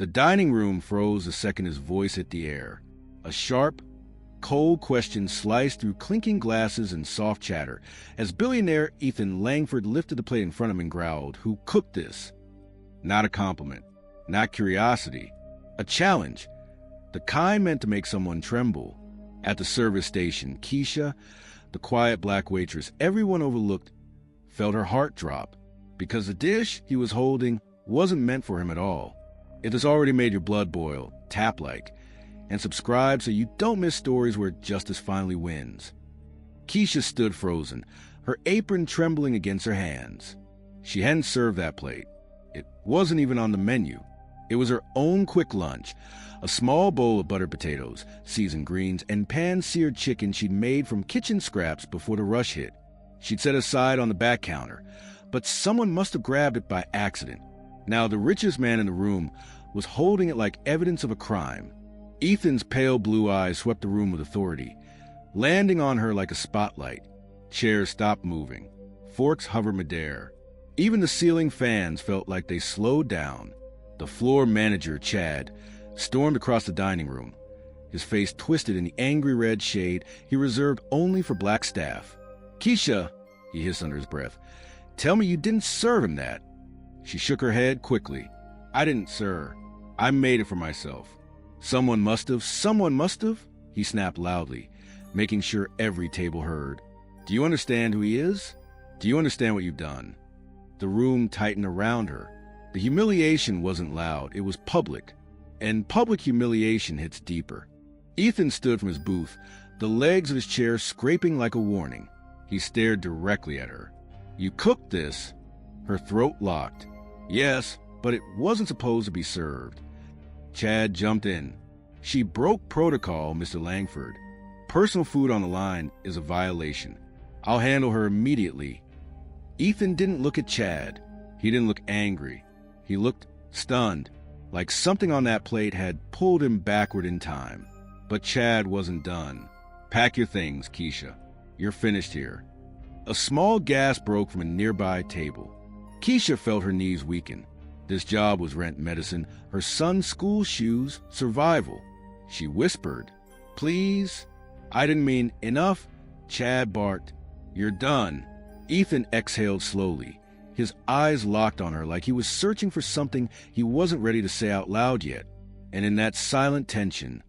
The dining room froze the second his voice hit the air. A sharp, cold question sliced through clinking glasses and soft chatter as billionaire Ethan Langford lifted the plate in front of him and growled, "Who cooked this?" Not a compliment, not curiosity, a challenge, the kind meant to make someone tremble. At the service station, Keisha, the quiet black waitress everyone overlooked, felt her heart drop because the dish he was holding wasn't meant for him at all. It has already made your blood boil, tap like, and subscribe so you don't miss stories where justice finally wins. Keisha stood frozen, her apron trembling against her hands. She hadn't served that plate. It wasn't even on the menu. It was her own quick lunch, a small bowl of buttered potatoes, seasoned greens, and pan-seared chicken she'd made from kitchen scraps before the rush hit. She'd set aside on the back counter, but someone must have grabbed it by accident. Now the richest man in the room was holding it like evidence of a crime. Ethan's pale blue eyes swept the room with authority, landing on her like a spotlight. Chairs stopped moving. Forks hovered midair. Even the ceiling fans felt like they slowed down. The floor manager, Chad, stormed across the dining room, his face twisted in the angry red shade he reserved only for black staff. "Keisha," he hissed under his breath, "tell me you didn't serve him that." She shook her head quickly. "I didn't, sir. I made it for myself." Someone must have, he snapped loudly, making sure every table heard. "Do you understand who he is? Do you understand what you've done?" The room tightened around her. The humiliation wasn't loud, it was public. And public humiliation hits deeper. Ethan stood from his booth, the legs of his chair scraping like a warning. He stared directly at her. "You cooked this?" Her throat locked. "Yes, but it wasn't supposed to be served." Chad jumped in. "She broke protocol, Mr. Langford. Personal food on the line is a violation. I'll handle her immediately." Ethan didn't look at Chad. He didn't look angry. He looked stunned, like something on that plate had pulled him backward in time. But Chad wasn't done. "Pack your things, Keisha. You're finished here." A small gasp broke from a nearby table. Keisha felt her knees weaken. This job was rent medicine, her son's school shoes, survival. She whispered, "Please?" "I didn't mean enough." Chad barked, "You're done." Ethan exhaled slowly, his eyes locked on her like he was searching for something he wasn't ready to say out loud yet. And in that silent tension,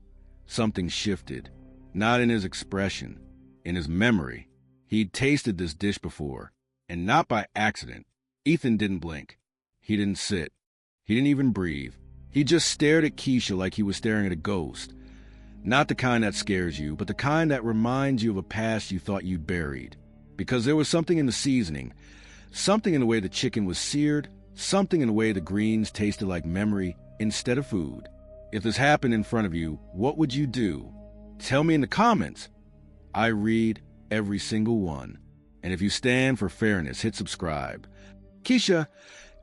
something shifted. Not in his expression, in his memory. He'd tasted this dish before, and not by accident. Ethan didn't blink. He didn't sit. He didn't even breathe. He just stared at Keisha like he was staring at a ghost. Not the kind that scares you, but the kind that reminds you of a past you thought you'd buried. Because there was something in the seasoning, something in the way the chicken was seared, something in the way the greens tasted like memory instead of food. If this happened in front of you, what would you do? Tell me in the comments. I read every single one. And if you stand for fairness, hit subscribe. Keisha,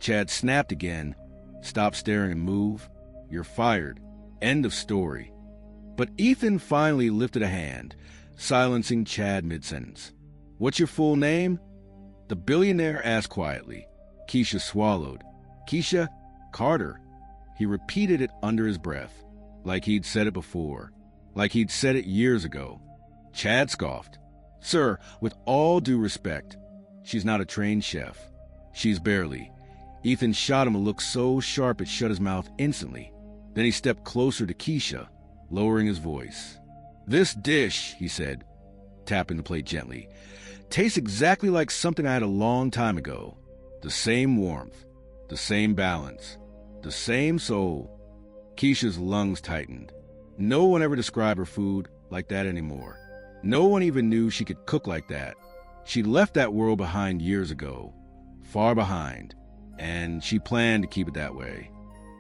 Chad snapped again. Stop staring and move. You're fired. End of story. But Ethan finally lifted a hand, silencing Chad mid-sentence. What's your full name? The billionaire asked quietly. Keisha swallowed. Keisha Carter. He repeated it under his breath, like he'd said it before, like he'd said it years ago. Chad scoffed. Sir, with all due respect, she's not a trained chef. She's barely. Ethan shot him a look so sharp it shut his mouth instantly. Then he stepped closer to Keisha, lowering his voice. This dish, he said, tapping the plate gently, tastes exactly like something I had a long time ago. The same warmth, the same balance, the same soul. Keisha's lungs tightened. No one ever described her food like that anymore. No one even knew she could cook like that. She left that world behind years ago, far behind, and she planned to keep it that way.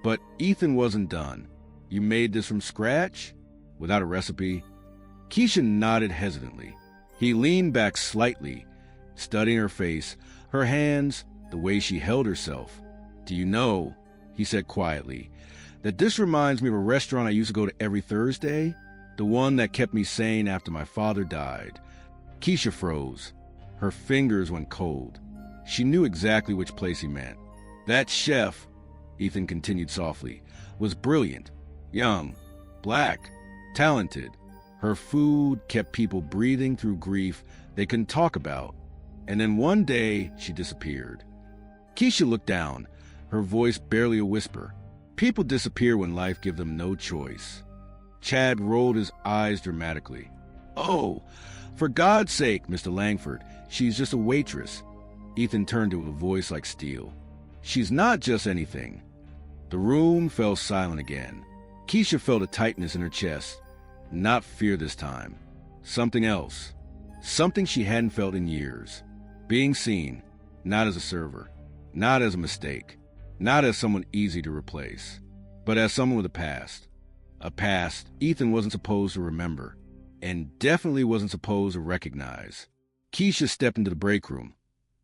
But Ethan wasn't done. You made this from scratch? Without a recipe? Keisha nodded hesitantly. He leaned back slightly, studying her face, her hands, the way she held herself. Do you know, he said quietly, that this reminds me of a restaurant I used to go to every Thursday? The one that kept me sane after my father died. Keisha froze. Her fingers went cold. She knew exactly which place he meant. That chef, Ethan continued softly, was brilliant, young, black, talented. Her food kept people breathing through grief they couldn't talk about. And then one day, she disappeared. Keisha looked down, her voice barely a whisper. People disappear when life gives them no choice. Chad rolled his eyes dramatically. Oh, for God's sake, Mr. Langford, she's just a waitress. Ethan turned to a voice like steel. She's not just anything. The room fell silent again. Keisha felt a tightness in her chest. Not fear this time. Something else. Something she hadn't felt in years. Being seen, not as a server, not as a mistake, not as someone easy to replace, but as someone with a past. A past Ethan wasn't supposed to remember, and definitely wasn't supposed to recognize. Keisha stepped into the break room,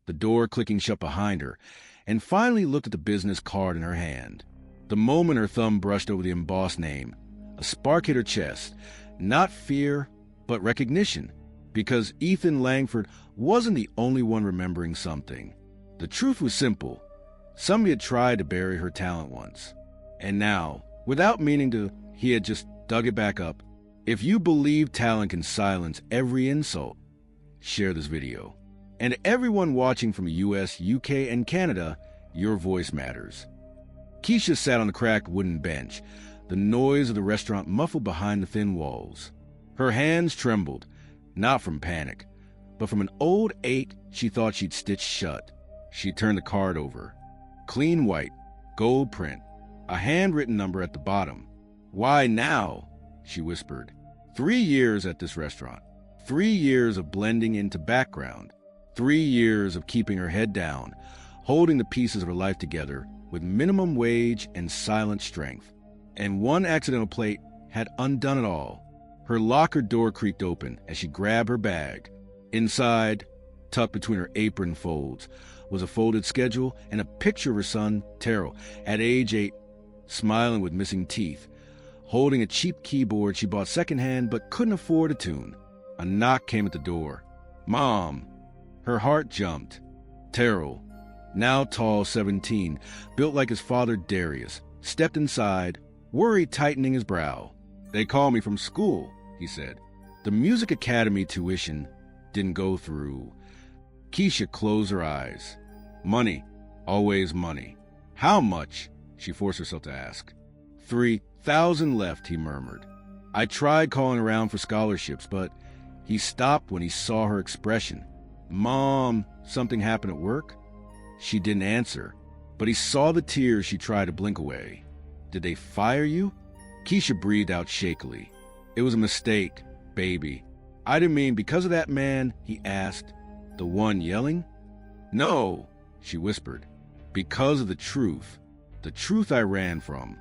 the door clicking shut behind her, and finally looked at the business card in her hand. The moment her thumb brushed over the embossed name, a spark hit her chest. Not fear, but recognition. Because Ethan Langford wasn't the only one remembering something. The truth was simple. Somebody had tried to bury her talent once. And now, without meaning to, he had just dug it back up. If you believe talent can silence every insult, share this video. And to everyone watching from the US, UK, and Canada, your voice matters. Keisha sat on the cracked wooden bench, the noise of the restaurant muffled behind the thin walls. Her hands trembled, not from panic, but from an old ache she thought she'd stitched shut. She turned the card over. Clean white, gold print, a handwritten number at the bottom. Why now? She whispered. 3 years at this restaurant. 3 years of blending into background. 3 years of keeping her head down, holding the pieces of her life together with minimum wage and silent strength. And one accidental plate had undone it all. Her locker door creaked open as she grabbed her bag. Inside, tucked between her apron folds, was a folded schedule and a picture of her son, Terrell, at age 8, smiling with missing teeth, holding a cheap keyboard she bought secondhand but couldn't afford to tune. A knock came at the door. Mom! Her heart jumped. Terrell, now tall 17, built like his father Darius, stepped inside, worry tightening his brow. They called me from school, he said. The music academy tuition didn't go through. Keisha closed her eyes. Money, always money. How much? She forced herself to ask. 3,000 left, he murmured. I tried calling around for scholarships, but he stopped when he saw her expression. Mom, something happened at work? She didn't answer, but he saw the tears she tried to blink away. Did they fire you? Keisha breathed out shakily. It was a mistake, baby. I didn't mean because of that man, he asked. The one yelling? No, she whispered. Because of the truth I ran from.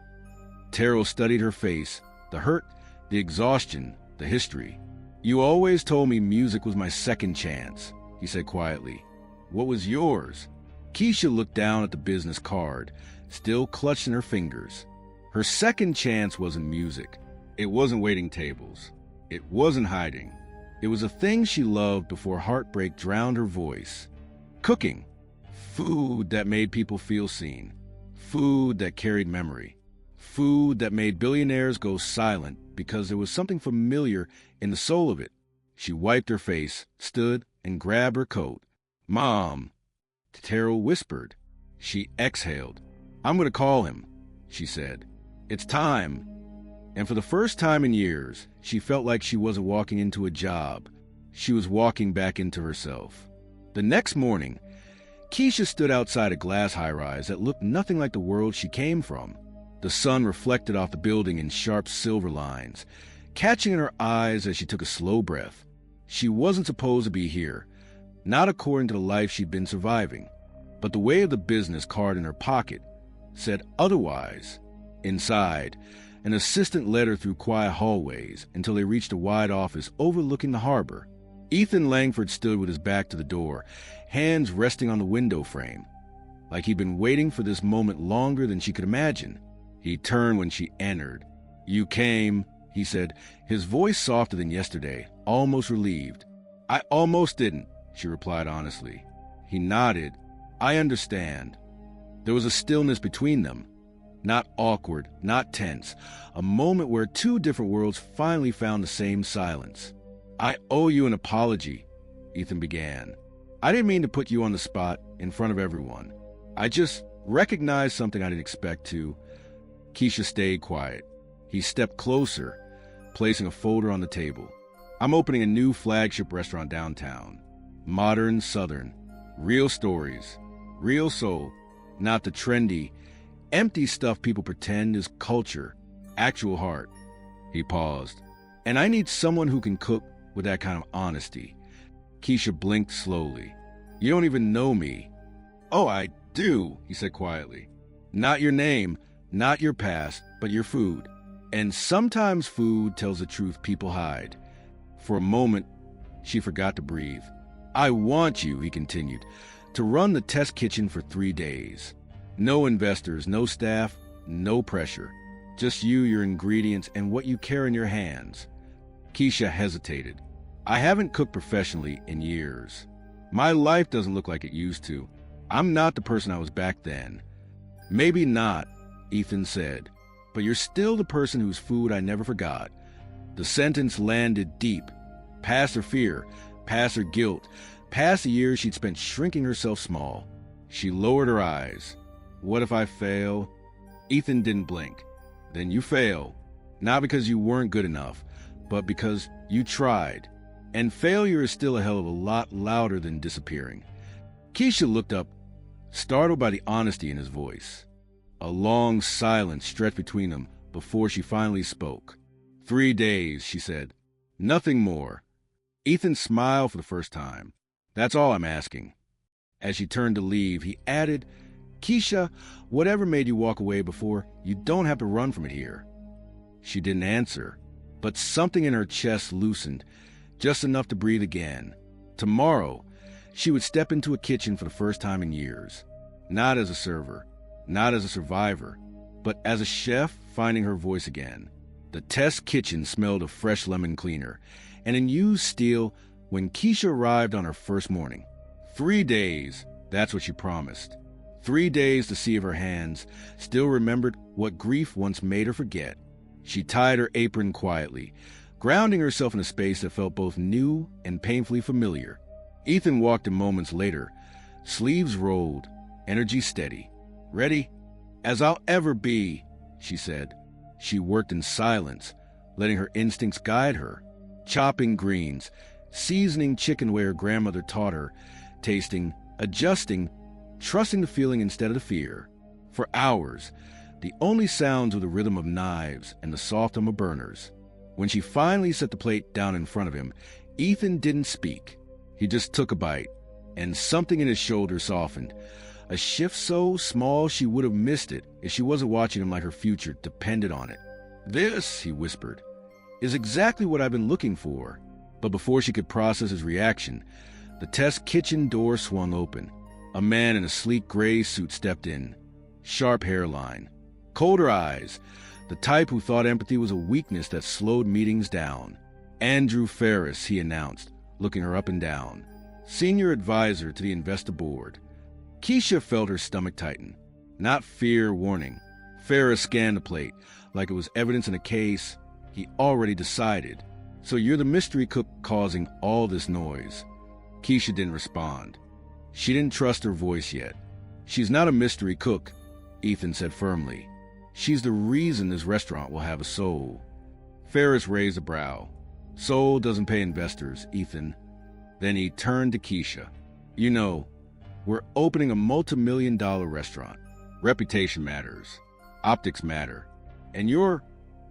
Terrell studied her face, the hurt, the exhaustion, the history. You always told me music was my second chance, he said quietly. What was yours? Keisha looked down at the business card, still clutched in her fingers. Her second chance wasn't music. It wasn't waiting tables. It wasn't hiding. It was a thing she loved before heartbreak drowned her voice. Cooking. Food that made people feel seen. Food that carried memory. Food that made billionaires go silent because there was something familiar in the soul of it. She wiped her face, stood, and grabbed her coat. Mom, Terrell whispered. She exhaled. I'm going to call him, she said. It's time. And for the first time in years, she felt like she wasn't walking into a job. She was walking back into herself. The next morning, Keisha stood outside a glass high-rise that looked nothing like the world she came from. The sun reflected off the building in sharp silver lines, catching in her eyes as she took a slow breath. She wasn't supposed to be here, not according to the life she'd been surviving. But the weight of the business card in her pocket said otherwise. Inside, an assistant led her through quiet hallways until they reached a wide office overlooking the harbor. Ethan Langford stood with his back to the door, hands resting on the window frame, like he'd been waiting for this moment longer than she could imagine. He turned when she entered. You came, he said, his voice softer than yesterday, almost relieved. I almost didn't, she replied honestly. He nodded. I understand. There was a stillness between them, Not awkward, not tense. A moment where two different worlds finally found the same silence. "I owe you an apology," Ethan began. "I didn't mean to put you on the spot in front of everyone. I just recognized something I didn't expect to." Keisha stayed quiet. He stepped closer, placing a folder on the table. "I'm opening a new flagship restaurant downtown. Modern, Southern. Real stories. Real soul. Not the trendy, empty stuff people pretend is culture. Actual heart." He paused. "And I need someone who can cook with that kind of honesty." Keisha blinked slowly. "You don't even know me." "Oh, I do," he said quietly. "Not your name, not your past, but your food. And sometimes food tells the truth people hide." For a moment, she forgot to breathe. "I want you," he continued, "to run the test kitchen for 3 days. No investors, no staff, no pressure. Just you, your ingredients, and what you carry in your hands." Keisha hesitated. "I haven't cooked professionally in years. My life doesn't look like it used to. I'm not the person I was back then." "Maybe not," Ethan said, "but you're still the person whose food I never forgot." The sentence landed deep, past her fear, past her guilt, past the years she'd spent shrinking herself small. She lowered her eyes. "What if I fail?" Ethan didn't blink. "Then you fail. Not because you weren't good enough, but because you tried. And failure is still a hell of a lot louder than disappearing." Keisha looked up, startled by the honesty in his voice. A long silence stretched between them before she finally spoke. 3 days, she said. "Nothing more." Ethan smiled for the first time. "That's all I'm asking." As she turned to leave, he added, "Keisha, whatever made you walk away before, you don't have to run from it here." She didn't answer, but something in her chest loosened, just enough to breathe again. Tomorrow, she would step into a kitchen for the first time in years. Not as a server, not as a survivor, but as a chef finding her voice again. The test kitchen smelled of fresh lemon cleaner and in used steel when Keisha arrived on her first morning. 3 days, that's what she promised. 3 days to see if her hands still remembered what grief once made her forget. She tied her apron quietly, grounding herself in a space that felt both new and painfully familiar. Ethan walked in moments later, sleeves rolled, energy steady. "Ready? As I'll ever be," she said. She worked in silence, letting her instincts guide her, chopping greens, seasoning chicken the way her grandmother taught her, tasting, adjusting, trusting the feeling instead of the fear. For hours, the only sounds were the rhythm of knives and the soft hum of burners. When she finally set the plate down in front of him, Ethan didn't speak. He just took a bite, and something in his shoulder softened. A shift so small she would have missed it if she wasn't watching him like her future depended on it. "This," he whispered, "is exactly what I've been looking for." But before she could process his reaction, the test kitchen door swung open. A man in a sleek gray suit stepped in. Sharp hairline, colder eyes, the type who thought empathy was a weakness that slowed meetings down. "Andrew Ferris," he announced, looking her up and down. "Senior advisor to the investor board." Keisha felt her stomach tighten. Not fear, warning. Ferris scanned the plate, like it was evidence in a case he already decided. "So you're the mystery cook causing all this noise." Keisha didn't respond. She didn't trust her voice yet. "She's not a mystery cook," Ethan said firmly. "She's the reason this restaurant will have a soul." Ferris raised a brow. "Soul doesn't pay investors, Ethan." Then he turned to Keisha. "You know, we're opening a multi-million-dollar restaurant. Reputation matters. Optics matter. And your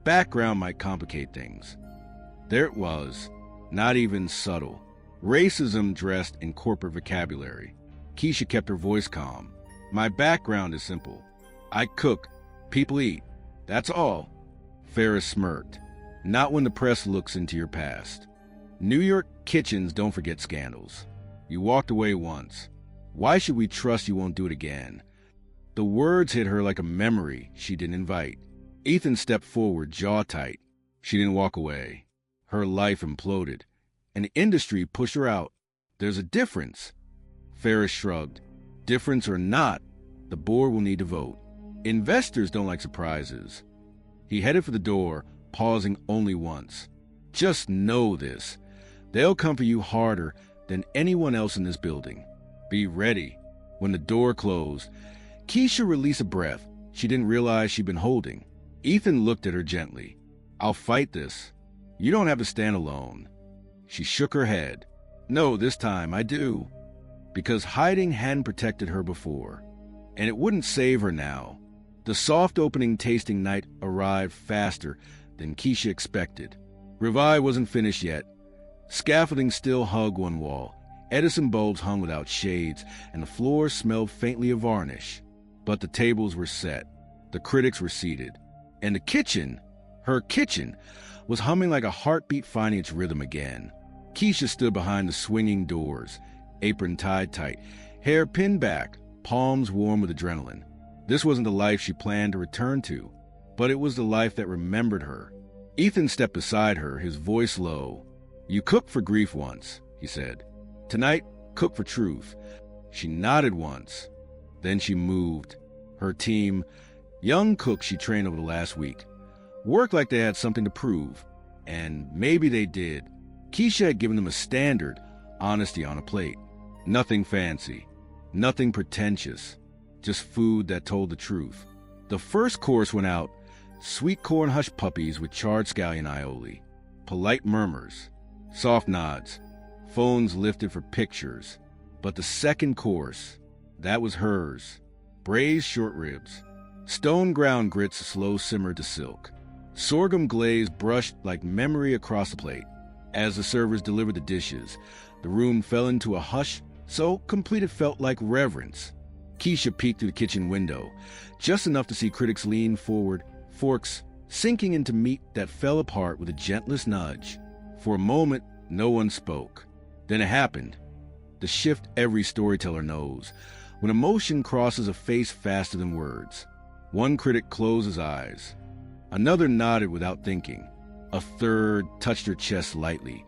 background might complicate things." There it was, not even subtle. Racism dressed in corporate vocabulary. Keisha kept her voice calm. "My background is simple. I cook. People eat. That's all." Ferris smirked. "Not when the press looks into your past. New York kitchens don't forget scandals. You walked away once. Why should we trust you won't do it again?" The words hit her like a memory she didn't invite. Ethan stepped forward, jaw tight. She didn't walk away. Her life imploded, and the industry pushed her out. "There's a difference." Ferris shrugged. "Difference or not, the board will need to vote." Investors don't like surprises. He headed for the door, pausing only once. Just know this. They'll come for you harder than anyone else in this building. Be ready. When the door closed, Keisha released a breath she didn't realize she'd been holding. Ethan looked at her gently. I'll fight this. You don't have to stand alone. She shook her head. No, this time I do. Because hiding hadn't protected her before. And it wouldn't save her now. The soft opening tasting night arrived faster than Keisha expected. Revive wasn't finished yet. Scaffolding still hugged one wall. Edison bulbs hung without shades, and the floor smelled faintly of varnish. But the tables were set. The critics were seated. And the kitchen, her kitchen, was humming like a heartbeat finding its rhythm again. Keisha stood behind the swinging doors, apron tied tight, hair pinned back, palms warm with adrenaline. This wasn't the life she planned to return to, but it was the life that remembered her. Ethan stepped beside her, his voice low. You cooked for grief once, he said. Tonight, cook for truth. She nodded once. Then she moved. Her team, young cooks she trained over the last week, worked like they had something to prove. And maybe they did. Keisha had given them a standard, honesty on a plate. Nothing fancy. Nothing pretentious. Just food that told the truth. The first course went out, sweet corn hush puppies with charred scallion aioli. Polite murmurs. Soft nods. Phones lifted for pictures. But the second course, that was hers. Braised short ribs. Stone ground grits slow simmered to silk. Sorghum glaze brushed like memory across the plate. As the servers delivered the dishes, the room fell into a hush so complete it felt like reverence. Keisha peeked through the kitchen window, just enough to see critics lean forward, forks sinking into meat that fell apart with the gentlest nudge. For a moment, no one spoke. Then it happened. The shift every storyteller knows, when emotion crosses a face faster than words. One critic closed his eyes. Another nodded without thinking. A third touched her chest lightly,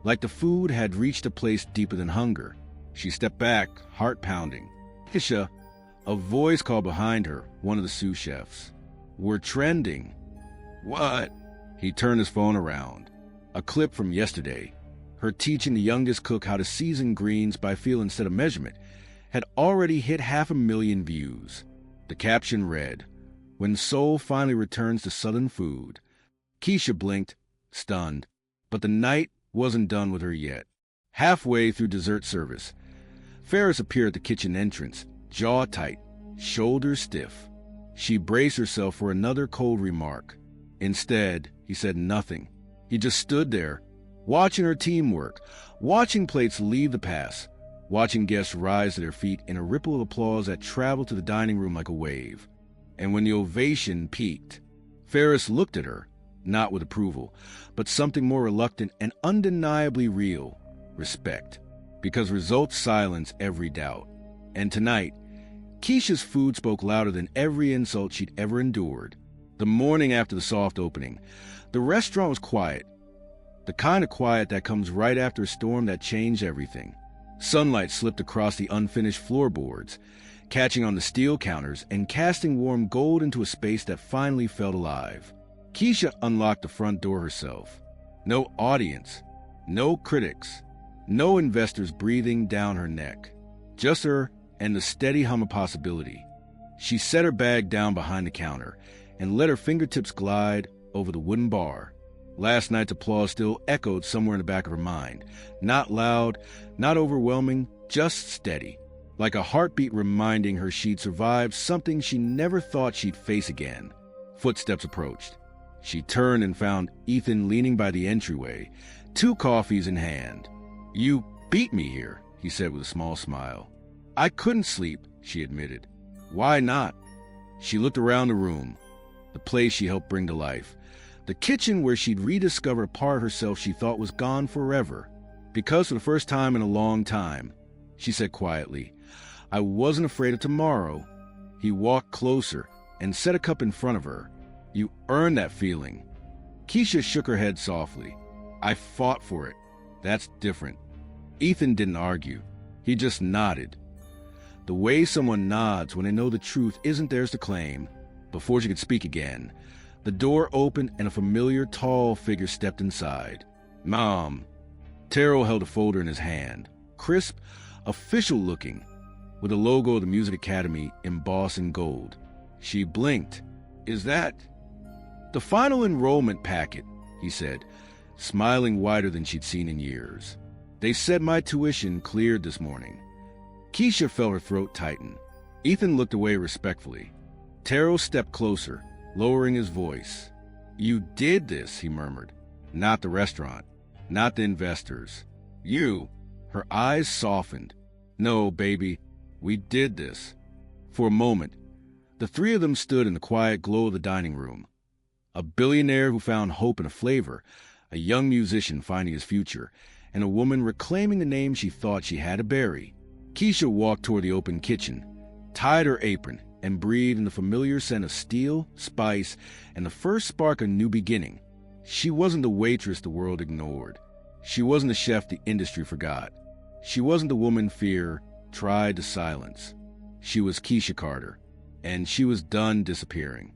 like the food had reached a place deeper than hunger. She stepped back, heart pounding. Keisha, a voice called behind her, one of the sous chefs. We're trending. What? He turned his phone around. A clip from yesterday. Her teaching the youngest cook how to season greens by feel instead of measurement had already hit 500,000 views. The caption read, When soul finally returns to Southern food. Keisha blinked, stunned, but the night wasn't done with her yet. Halfway through dessert service, Ferris appeared at the kitchen entrance, jaw tight, shoulders stiff. She braced herself for another cold remark. Instead, he said nothing. He just stood there, watching her teamwork, watching plates leave the pass, watching guests rise to their feet in a ripple of applause that traveled to the dining room like a wave. And when the ovation peaked, Ferris looked at her, not with approval, but something more reluctant and undeniably real, respect. Because results silence every doubt. And tonight, Keisha's food spoke louder than every insult she'd ever endured. The morning after the soft opening, the restaurant was quiet. The kind of quiet that comes right after a storm that changed everything. Sunlight slipped across the unfinished floorboards, catching on the steel counters and casting warm gold into a space that finally felt alive. Keisha unlocked the front door herself. No audience, no critics, no investors breathing down her neck. Just her and the steady hum of possibility. She set her bag down behind the counter and let her fingertips glide over the wooden bar. Last night's applause still echoed somewhere in the back of her mind. Not loud, not overwhelming, just steady. Like a heartbeat reminding her she'd survived something she never thought she'd face again. Footsteps approached. She turned and found Ethan leaning by the entryway, 2 coffees in hand. You beat me here, he said with a small smile. I couldn't sleep, she admitted. Why not? She looked around the room, the place she helped bring to life, the kitchen where she'd rediscovered a part of herself she thought was gone forever. Because for the first time in a long time, she said quietly, I wasn't afraid of tomorrow. He walked closer and set a cup in front of her. You earned that feeling. Keisha shook her head softly. I fought for it. That's different. Ethan didn't argue. He just nodded. The way someone nods when they know the truth isn't theirs to claim, Before she could speak again, the door opened and a familiar tall figure stepped inside. "Mom." Terrell held a folder in his hand, crisp, official-looking, with the logo of the Music Academy embossed in gold. She blinked. "Is that—" "The final enrollment packet," he said, smiling wider than she'd seen in years. "They said my tuition cleared this morning." Keisha felt her throat tighten. Ethan looked away respectfully. Terrell stepped closer, lowering his voice. "You did this," he murmured. "Not the restaurant. Not the investors. You." Her eyes softened. "No, baby. We did this." For a moment, the three of them stood in the quiet glow of the dining room. A billionaire who found hope in a flavor, a young musician finding his future, and a woman reclaiming the name she thought she had to bury. Keisha walked toward the open kitchen, tied her apron, and breathed in the familiar scent of steel, spice, and the first spark of new beginning. She wasn't the waitress the world ignored. She wasn't the chef the industry forgot. She wasn't the woman fear tried to silence. She was Keisha Carter, and she was done disappearing.